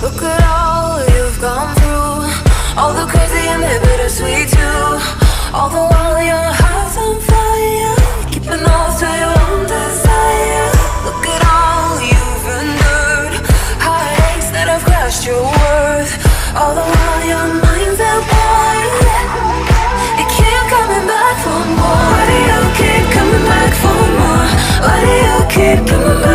Look at all you've gone through, all the crazy and the bittersweet too. All the while your heart's on fire, keeping off to your own desire. Look at all you've endured, heartaches that have crushed your worth. All the while your mind's at war. You keep coming back for more. Why do you keep coming back for more? Why do you keep coming back?